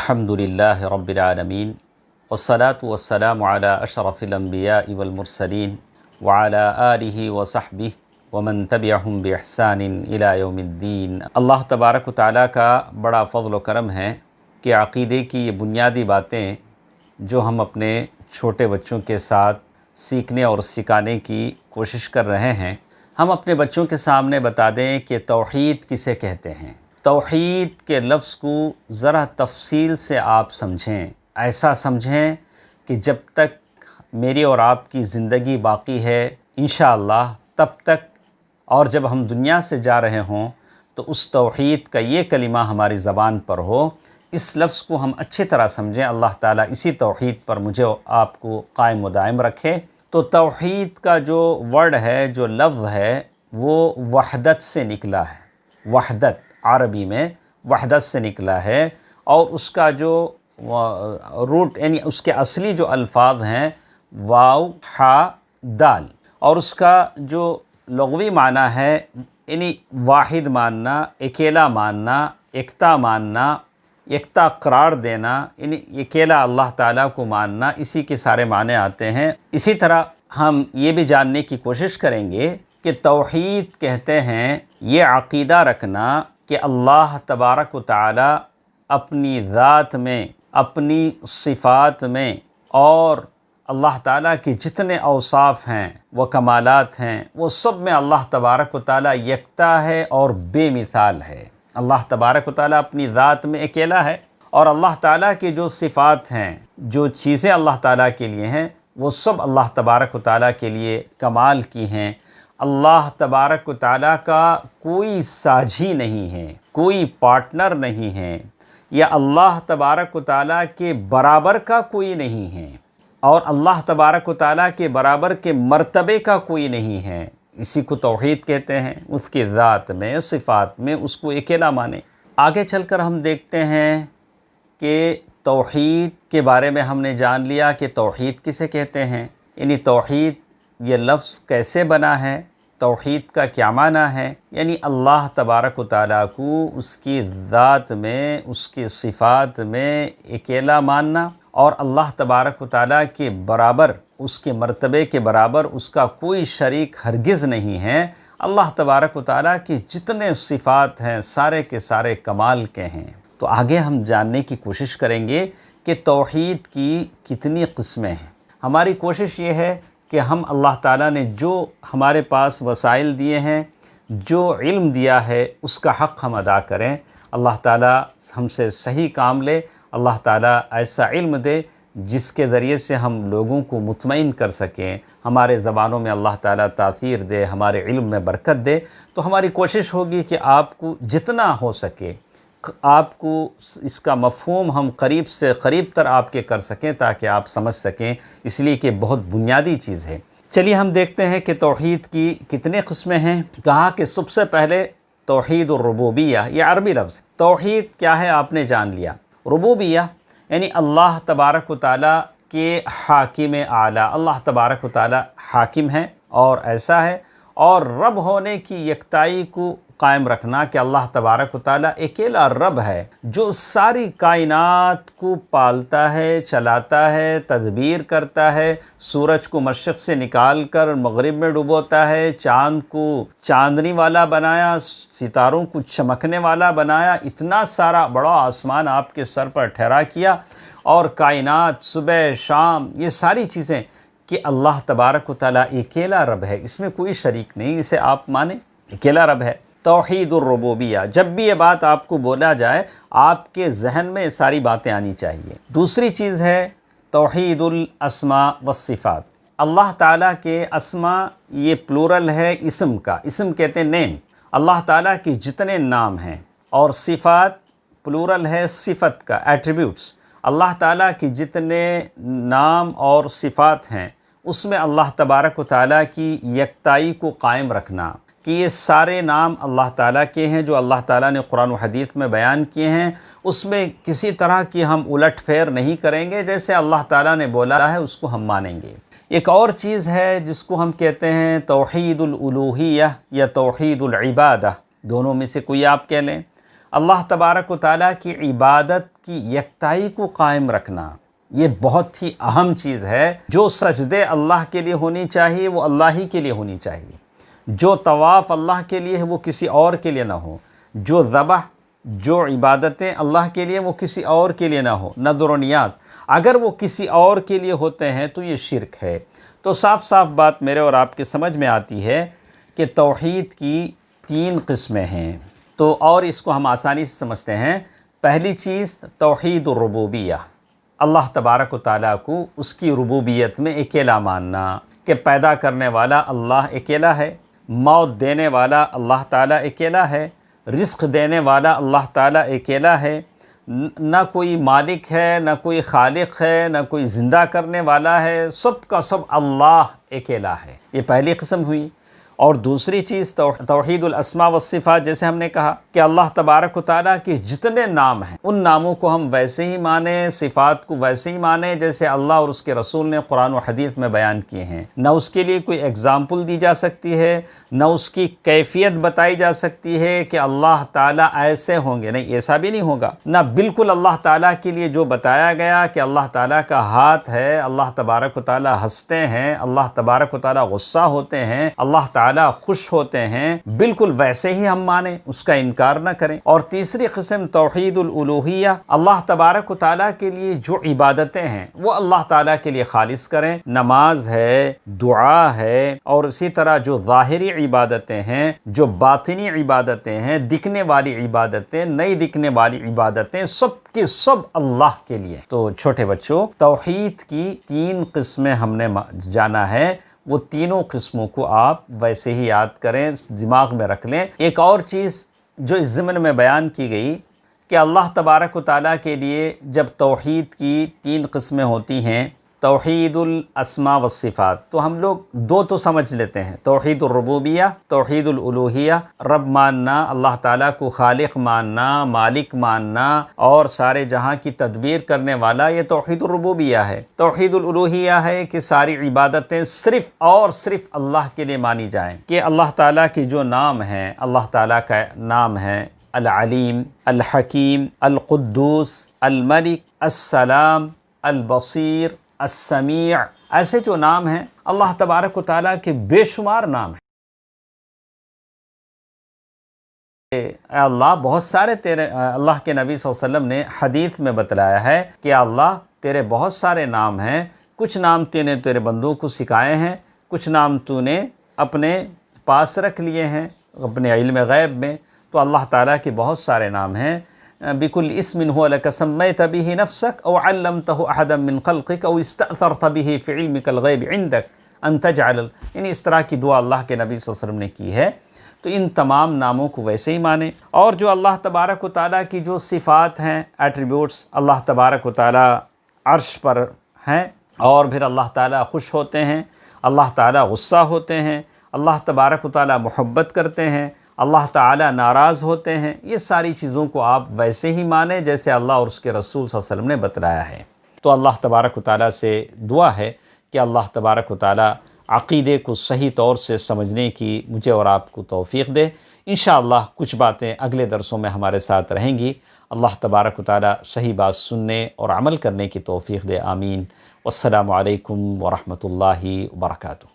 الحمدللہ رب العالمین والصلاة والسلام علی اشرف الانبیاء والمرسلین وعلی آلہ وصحبہ ومن تبعہم بإحسان الی یوم الدین۔ اللہ تبارک و تعالیٰ کا بڑا فضل و کرم ہے کہ عقیدے کی یہ بنیادی باتیں جو ہم اپنے چھوٹے بچوں کے ساتھ سیکھنے اور سکھانے کی کوشش کر رہے ہیں، ہم اپنے بچوں کے سامنے بتا دیں کہ توحید کسے کہتے ہیں۔ توحید کے لفظ کو ذرا تفصیل سے آپ سمجھیں، ایسا سمجھیں کہ جب تک میری اور آپ کی زندگی باقی ہے انشاءاللہ تب تک، اور جب ہم دنیا سے جا رہے ہوں تو اس توحید کا یہ کلمہ ہماری زبان پر ہو، اس لفظ کو ہم اچھی طرح سمجھیں۔ اللہ تعالیٰ اسی توحید پر مجھے آپ کو قائم و دائم رکھے۔ تو توحید کا جو ورڈ ہے، جو لفظ ہے، وہ وحدت سے نکلا ہے۔ وحدت عربی میں وحدت سے نکلا ہے، اور اس کا جو روٹ یعنی اس کے اصلی جو الفاظ ہیں واو ہا دال، اور اس کا جو لغوی معنی ہے یعنی واحد ماننا، اکیلا ماننا، یکتا ماننا، یکتا قرار دینا، یعنی اکیلا اللہ تعالیٰ کو ماننا، اسی کے سارے معنی آتے ہیں۔ اسی طرح ہم یہ بھی جاننے کی کوشش کریں گے کہ توحید کہتے ہیں یہ عقیدہ رکھنا کہ اللہ تبارک و تعالیٰ اپنی ذات میں، اپنی صفات میں، اور اللہ تعالیٰ کی جتنے اوصاف ہیں وہ کمالات ہیں، وہ سب میں اللہ تبارک و تعالیٰ یکتا ہے اور بے مثال ہے۔ اللہ تبارک و تعالیٰ اپنی ذات میں اکیلا ہے، اور اللہ تعالیٰ کی جو صفات ہیں، جو چیزیں اللہ تعالیٰ کے لیے ہیں، وہ سب اللہ تبارک و تعالیٰ کے لیے کمال کی ہیں۔ اللہ تبارک و تعالیٰ کا کوئی ساجھی نہیں ہے، کوئی پارٹنر نہیں ہے، یا اللہ تبارک و تعالیٰ کے برابر کا کوئی نہیں ہے، اور اللہ تبارک و تعالیٰ کے برابر کے مرتبے کا کوئی نہیں ہے۔ اسی کو توحید کہتے ہیں۔ اس کی ذات میں، صفات میں اس کو اکیلا مانیں۔ آگے چل کر ہم دیکھتے ہیں کہ توحید کے بارے میں ہم نے جان لیا کہ توحید کسے کہتے ہیں، یعنی توحید یہ لفظ کیسے بنا ہے، توحید کا کیا معنی ہے، یعنی اللہ تبارک و تعالیٰ کو اس کی ذات میں، اس کی صفات میں اکیلا ماننا، اور اللہ تبارک و تعالیٰ کے برابر، اس کے مرتبے کے برابر اس کا کوئی شریک ہرگز نہیں ہے۔ اللہ تبارک و تعالیٰ کی جتنے صفات ہیں سارے کے سارے کمال کے ہیں۔ تو آگے ہم جاننے کی کوشش کریں گے کہ توحید کی کتنی قسمیں ہیں۔ ہماری کوشش یہ ہے کہ ہم اللہ تعالیٰ نے جو ہمارے پاس وسائل دیے ہیں، جو علم دیا ہے، اس کا حق ہم ادا کریں۔ اللہ تعالیٰ ہم سے صحیح کام لے، اللہ تعالیٰ ایسا علم دے جس کے ذریعے سے ہم لوگوں کو مطمئن کر سکیں، ہمارے زبانوں میں اللہ تعالیٰ تاثیر دے، ہمارے علم میں برکت دے۔ تو ہماری کوشش ہوگی کہ آپ کو جتنا ہو سکے آپ کو اس کا مفہوم ہم قریب سے قریب تر آپ کے کر سکیں تاکہ آپ سمجھ سکیں، اس لیے کہ بہت بنیادی چیز ہے۔ چلیے ہم دیکھتے ہیں کہ توحید کی کتنے قسمیں ہیں۔ کہا کہ سب سے پہلے توحید الربوبیہ، یہ عربی لفظ ہے۔ توحید کیا ہے آپ نے جان لیا۔ ربوبیہ یعنی اللہ تبارک و تعالیٰ کے حاکم اعلیٰ، اللہ تبارک و تعالیٰ حاکم ہیں اور ایسا ہے، اور رب ہونے کی یکتائی کو قائم رکھنا کہ اللہ تبارک و تعالیٰ اکیلا رب ہے جو ساری کائنات کو پالتا ہے، چلاتا ہے، تدبیر کرتا ہے، سورج کو مشرق سے نکال کر مغرب میں ڈبوتا ہے، چاند کو چاندنی والا بنایا، ستاروں کو چمکنے والا بنایا، اتنا سارا بڑا آسمان آپ کے سر پر ٹھہرا کیا، اور کائنات صبح شام یہ ساری چیزیں کہ اللہ تبارک و تعالیٰ اکیلا رب ہے، اس میں کوئی شریک نہیں، اسے آپ مانیں، اکیلا رب ہے۔ توحید الربوبیہ، جب بھی یہ بات آپ کو بولا جائے آپ کے ذہن میں ساری باتیں آنی چاہیے۔ دوسری چیز ہے توحید الاسماء والصفات۔ اللہ تعالیٰ کے اسماء یہ پلورل ہے اسم کا، اسم کہتے ہیں نیم، اللہ تعالیٰ کی جتنے نام ہیں، اور صفات پلورل ہے صفت کا، ایٹریبیوٹس۔ اللہ تعالیٰ کی جتنے نام اور صفات ہیں اس میں اللہ تبارک و تعالیٰ کی یکتائی کو قائم رکھنا کہ یہ سارے نام اللہ تعالیٰ کے ہیں جو اللہ تعالیٰ نے قرآن و حدیث میں بیان کیے ہیں، اس میں کسی طرح کی ہم الٹ پھیر نہیں کریں گے، جیسے اللہ تعالیٰ نے بولا ہے اس کو ہم مانیں گے۔ ایک اور چیز ہے جس کو ہم کہتے ہیں توحید الالوہیہ یا توحید العبادہ، دونوں میں سے کوئی آپ کہہ لیں۔ اللہ تبارک و تعالیٰ کی عبادت کی یکتائی کو قائم رکھنا، یہ بہت ہی اہم چیز ہے۔ جو سجدے اللہ کے لیے ہونی چاہیے وہ اللہ ہی کے لیے ہونی چاہیے، جو طواف اللہ کے لیے ہے وہ کسی اور کے لیے نہ ہو، جو ذبح، جو عبادتیں اللہ کے لیے وہ کسی اور کے لیے نہ ہو، نذر و نیاز اگر وہ کسی اور کے لیے ہوتے ہیں تو یہ شرک ہے۔ تو صاف صاف بات میرے اور آپ کے سمجھ میں آتی ہے کہ توحید کی 3 قسمیں ہیں، تو اور اس کو ہم آسانی سے سمجھتے ہیں۔ پہلی چیز توحید الربوبیہ، اللہ تبارک و تعالیٰ کو اس کی ربوبیت میں اکیلا ماننا کہ پیدا کرنے والا اللہ اکیلا ہے، موت دینے والا اللہ تعالیٰ اکیلا ہے، رزق دینے والا اللہ تعالیٰ اکیلا ہے، نہ کوئی مالک ہے، نہ کوئی خالق ہے، نہ کوئی زندہ کرنے والا ہے، سب کا سب اللہ اکیلا ہے۔ یہ پہلی قسم ہوئی۔ اور دوسری چیز توحید الاسماء والصفات، جیسے ہم نے کہا کہ اللہ تبارک و تعالیٰ کے جتنے نام ہیں ان ناموں کو ہم ویسے ہی مانیں، صفات کو ویسے ہی مانیں جیسے اللہ اور اس کے رسول نے قرآن و حدیث میں بیان کیے ہیں۔ نہ اس کے لیے کوئی اگزامپل دی جا سکتی ہے، نہ اس کی کیفیت بتائی جا سکتی ہے کہ اللہ تعالیٰ ایسے ہوں گے، نہیں، ایسا بھی نہیں ہوگا۔ نہ بالکل اللہ تعالیٰ کے لیے جو بتایا گیا کہ اللہ تعالیٰ کا ہاتھ ہے، اللہ تبارک و تعالیٰ ہنستے ہیں، اللہ تبارک و تعالیٰ غصہ ہوتے ہیں، اللہ تعالیٰ خوش ہوتے ہیں، بالکل ویسے ہی ہم مانیں، اس کا انکار نہ کریں۔ اور تیسری قسم توحید الالوہیہ، اللہ تبارک و تعالیٰ کے لیے جو عبادتیں ہیں وہ اللہ تعالیٰ کے لیے خالص کریں، نماز ہے، دعا ہے، اور اسی طرح جو ظاہری عبادتیں ہیں، جو باطنی عبادتیں ہیں، دکھنے والی عبادتیں، نہیں دکھنے والی عبادتیں، سب کے سب اللہ کے لیے۔ تو چھوٹے بچوں، توحید کی 3 قسمیں ہم نے جانا ہے، وہ تینوں قسموں کو آپ ویسے ہی یاد کریں، دماغ میں رکھ لیں۔ ایک اور چیز جو اس ضمن میں بیان کی گئی کہ اللہ تبارک و تعالیٰ کے لیے جب توحید کی 3 قسمیں ہوتی ہیں، توحید الاسماء والصفات، تو ہم لوگ 2 تو سمجھ لیتے ہیں، توحید الربوبیہ، توحید الالوہیہ، رب ماننا، اللہ تعالیٰ کو خالق ماننا، مالک ماننا اور سارے جہاں کی تدبیر کرنے والا، یہ توحید الربوبیہ ہے۔ توحید الالوہیہ ہے کہ ساری عبادتیں صرف اور صرف اللہ کے لیے مانی جائیں، کہ اللہ تعالیٰ کے جو نام ہیں، اللہ تعالیٰ کا نام ہے العلیم، الحکیم، القدوس، الملک، السلام، البصیر، السمیع، ایسے جو نام ہیں اللہ تبارک و تعالیٰ کے بے شمار نام ہیں۔ اے اللہ، بہت سارے تیرے، اللہ کے نبی صلی اللہ علیہ وسلم نے حدیث میں بتلایا ہے کہ اللہ تیرے بہت سارے نام ہیں، کچھ نام تو نے تیرے بندوں کو سکھائے ہیں، کچھ نام تو نے اپنے پاس رکھ لیے ہیں اپنے علم غیب میں۔ تو اللہ تعالیٰ کے بہت سارے نام ہیں۔ بكل اسم هو لك سميت به نفسك أو علمته أحدا من خلقك أو استأثرت به في علمك الغيب عندك أن تجعل، یعنی اس طرح کی دعا اللہ کے نبی صلی اللہ علیہ وسلم نے کی ہے۔ تو ان تمام ناموں کو ویسے ہی مانیں، اور جو اللہ تبارک و تعالیٰ کی جو صفات ہیں، ایٹریبیوٹس، اللہ تبارک و تعالیٰ عرش پر ہیں، اور پھر اللہ تعالیٰ خوش ہوتے ہیں، اللہ تعالیٰ غصہ ہوتے ہیں، اللہ تبارک و تعالیٰ محبت کرتے ہیں، اللہ تعالیٰ ناراض ہوتے ہیں، یہ ساری چیزوں کو آپ ویسے ہی مانیں جیسے اللہ اور اس کے رسول صلی اللہ علیہ وسلم نے بتلایا ہے۔ تو اللہ تبارک و تعالیٰ سے دعا ہے کہ اللہ تبارک و تعالیٰ عقیدے کو صحیح طور سے سمجھنے کی مجھے اور آپ کو توفیق دے۔ انشاءاللہ کچھ باتیں اگلے درسوں میں ہمارے ساتھ رہیں گی۔ اللہ تبارک و تعالیٰ صحیح بات سننے اور عمل کرنے کی توفیق دے، آمین۔ والسلام علیکم ورحمۃ اللہ وبرکاتہ۔